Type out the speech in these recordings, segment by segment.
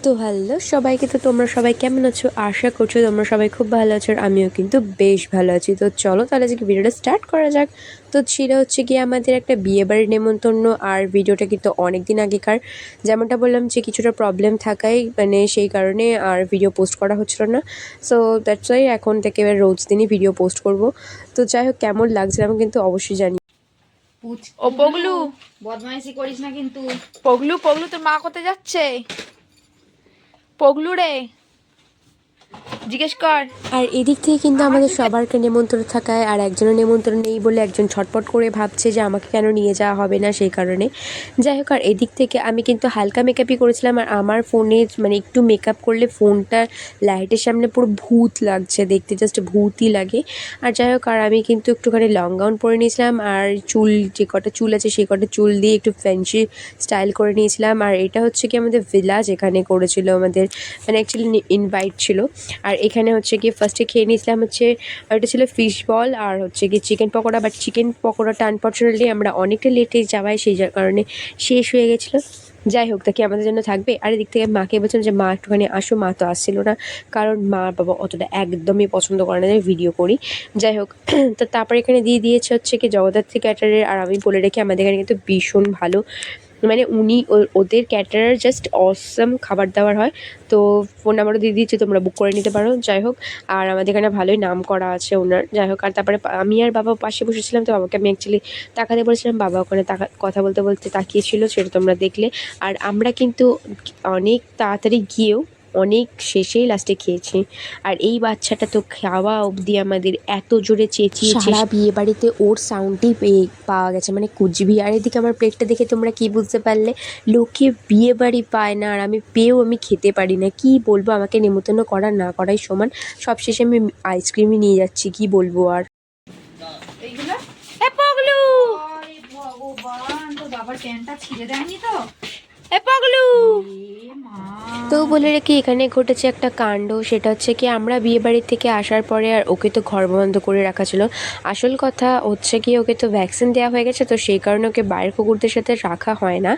তো হ্যালো সবাইকে, তো তোমরা সবাই কেমন আছো? আশা করছো তোমরা সবাই খুব ভালো আছো, আর আমিও কিন্তু বেশ ভালো আছি। তো চলো তাহলে আজকে ভিডিওটা স্টার্ট করা যাক। তো ছিল হচ্ছে গিয়ে আমাদের একটা বিয়েবাড়ির নেমন্তন্ন, আর ভিডিওটা কিন্তু অনেক দিন আগেকার। যেমনটা বললাম যে কিছুটা প্রবলেম থাকায় মানে সেই কারণে আর ভিডিও পোস্ট করা হচ্ছিল না। সো দ্যাটস ওয়াই এখন থেকে এবার রোজ দিনই ভিডিও পোস্ট করব। তো যাই হোক, কেমন লাগছে আমি কিন্তু অবশ্যই জানি। ও পগলু, বদমাইশি করিস না কিন্তু। পগলু পগলু, তোর মা কোথায় যাচ্ছে? পগলু রে, জিজ্ঞেস কর। আর এদিক থেকে কিন্তু আমাদের সবারকে নেমন্ত্রণ থাকায় আর একজনের নেমন্ত্রণ নেই বলে একজন ছটপট করে ভাবছে যে আমাকে কেন নিয়ে যাওয়া হবে না, সেই কারণে। যাই হোক, আর এদিক থেকে আমি কিন্তু হালকা মেকআপই করেছিলাম, আর আমার ফোনে মানে একটু মেকআপ করলে ফোনটা লাইটের সামনে পুরো ভূত লাগছে দেখতে, জাস্ট ভূতই লাগে। আর যাই হোক, আর আমি কিন্তু একটুখানি লং গাউন পরে নিয়েছিলাম, আর চুল যে কটা চুল আছে সেই কটা চুল দিয়ে একটু ফ্যান্সি স্টাইল করে নিয়েছিলাম। আর এটা হচ্ছে কি আমাদের ভিলাজ, এখানে করেছিল আমাদের, মানে অ্যাকচুয়ালি ইনভাইট ছিল। আর এখানে হচ্ছে কি ফার্স্টে খেয়ে নিয়েছিলাম হচ্ছে, এটা ছিল ফিশ বল আর হচ্ছে কি চিকেন পকোড়া। বাট চিকেন পকোড়াটা আনফর্চুনেটলি আমরা অনেকটা লেটে যাওয়ায় সেই কারণে শেষ হয়ে গেছিলো। যাই হোক, তা কি আমাদের জন্য থাকবে? আর এদিক থেকে মাকে বলছিলাম যে মা একটুখানি আসো, মা তো আসছিল না, কারণ মা বাবা অতটা একদমই পছন্দ করে না যে ভিডিও করি। যাই হোক, তো তারপরে এখানে দিয়ে দিয়েছে হচ্ছে কি জগদ্ধাত্রী ক্যাটারের। আর আমি বলে রেখে আমাদের এখানে কিন্তু ভীষণ ভালো, মানে উনি ওদের ক্যাটারার জাস্ট অসম খাবার দাবার হয়। তো ফোন নাম্বারও দিয়ে দিয়েছি, তোমরা বুক করে নিতে পারো। যাই হোক, আর আমাদের এখানে ভালোই নাম করা আছে ওনার। যাই হোক, আর তারপরে আমি আর বাবা পাশে বসেছিলাম, তো বাবাকে আমি অ্যাকচুয়ালি তাকাতে বলেছিলাম, বাবা ওখানে কথা বলতে বলতে তাকিয়েছিল, সেটা তোমরা দেখলে। আর আমরা কিন্তু অনেক তাড়াতাড়ি গিয়েও অনেক শেষেই লাস্টে খেয়েছি। আর এই বাচ্চাটা তো খাওয়া অবধি আমাদের এত জোরে চেঁচিয়েছে, সারা বিয়ে বাড়িতে ওর সাউন্ডই পাওয়া গেছে, মানে কুচবিহার। এদিকে আমার প্লেটটা দেখে তোমরা কি বুঝতে পারলে? লোকে বিয়ে বাড়ি পায় না, আর আমি পেয়েও আমি খেতে পারি না। কি বলবো, আমাকে নেমন্তন্ন করা না করাই সমান। সবশেষে আমি আইসক্রিমই নিয়ে যাচ্ছি, কি বলবো আর। এইগুলো এ পগলু, আরে ভগবান, তোর বাবার প্যান্টটা ছিঁড়ে দেয়নি তো? এ পগলু, এ মা। তো বলে রেখে এখানে ঘটেছে একটা কাণ্ড, সেটা হচ্ছে কি আমরা বিয়ে বাড়ির থেকে আসার পরে আর ওকে তো ঘর বন্ধ করে রাখা ছিল। আসল কথা হচ্ছে কি, ওকে তো ভ্যাকসিন দেওয়া হয়ে গেছে, তো সেই কারণে ওকে বাইরের কুকুরদের সাথে রাখা হয় না।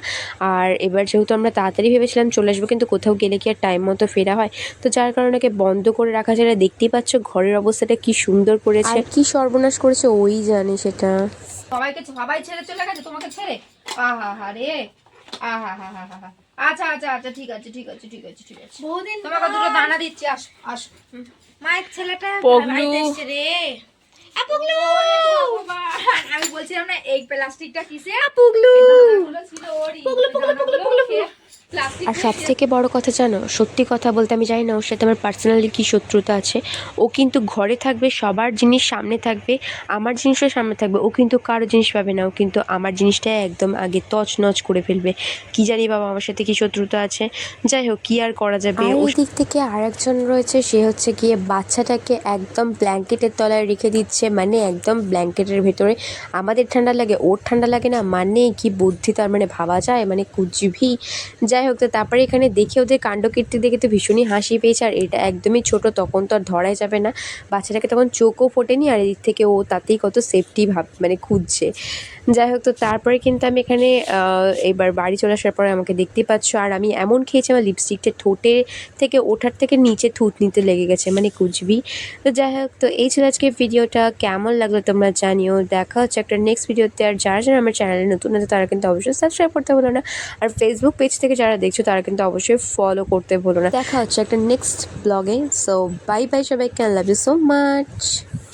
আর এবার যেহেতু আমরা তাড়াতাড়ি ভেবেছিলাম চলে আসবো, কিন্তু কোথাও গেলে কি আর টাইম মতো ফেরা হয়, তো যার কারণে ওকে বন্ধ করে রাখা ছিল। দেখতেই পাচ্ছ ঘরের অবস্থাটা কি সুন্দর করেছে, আর কি সর্বনাশ করেছে ওই জানে সেটা। সবাই ছেড়ে চলে গেছে তোমাকে ছেড়ে? আহা হা রে, আহা হা হা হা। আচ্ছা আচ্ছা আচ্ছা, ঠিক আছে ঠিক আছে ঠিক আছে ঠিক আছে, বহুদিন তোমাকে দুটো দানা দিচ্ছি, আসো আসো। মায়ের ছেলেটা বাড়িতে এসেছে রে। পগলু, আমি বলছিলাম না এই প্লাস্টিকটা কিসে? পগলু ছিল ওরই, পগলু পগলু পগলু পগলু। আর সব থেকে বড় কথা জানো, সত্যি কথা বলতে আমি জানি না ওর সাথে আমার পার্সোনালি কী শত্রুতা আছে। ও কিন্তু ঘরে থাকবে, সবার জিনিস সামনে থাকবে, আমার জিনিসও সামনে থাকবে। ও কিন্তু কারো জিনিস পাবে না, ও কিন্তু আমার জিনিসটাই একদম আগে তছনছ করে ফেলবে। কি জানি বাবা আমার সাথে কী শত্রুতা আছে। যাই হোক, কী আর করা যাবে। ওই দিক থেকে আরেকজন রয়েছে, সে হচ্ছে গিয়ে বাচ্চাটাকে একদম ব্ল্যাঙ্কেটের তলায় রেখে দিচ্ছে, মানে একদম ব্ল্যাঙ্কেটের ভেতরে। আমাদের ঠান্ডা লাগে, ওর ঠান্ডা লাগে না, মানে কি বুদ্ধি তার, মানে ভাবা যায়, মানে কুচবি। যাই হোক, তো তারপরে এখানে দেখে ওদের কাণ্ডকীর্তি দেখে তো ভীষণই হাসি পেয়েছে। আর এটা একদমই ছোট, তখন তো আর ধরাই যাবে না। বাচ্চাটাকে তখন চোখও ফোটেনি, আর এদিক থেকে ও তাতেই কত সেফটি মানে খুঁজছে। যাই হোক, তো তারপরে কিন্তু আমি এখানে এবার বাড়ি চলে আসার পরে আমাকে দেখতেই পাচ্ছ, আর আমি এমন খেয়েছি আমার লিপস্টিকটা ঠোঁটে থেকে ওঠার থেকে নিচে থুতনিতে লেগে গেছে, মানে কুচবি। তো যাই হোক, তো এই ছিল আজকে ভিডিওটা। কেমন লাগলো তোমরা জানিও। দেখা হচ্ছে একটা নেক্সট ভিডিওতে। আর যারা যারা আমার চ্যানেলে নতুন আছে তারা কিন্তু অবশ্যই সাবস্ক্রাইব করতে ভুলো না। আর ফেসবুক পেজ থেকে যারা দেখছো তারা কিন্তু অবশ্যই ফলো করতে ভুলো না। দেখা হচ্ছে একটা নেক্সট ব্লগে। সো বাই বাই সবাইকে, I love you so much.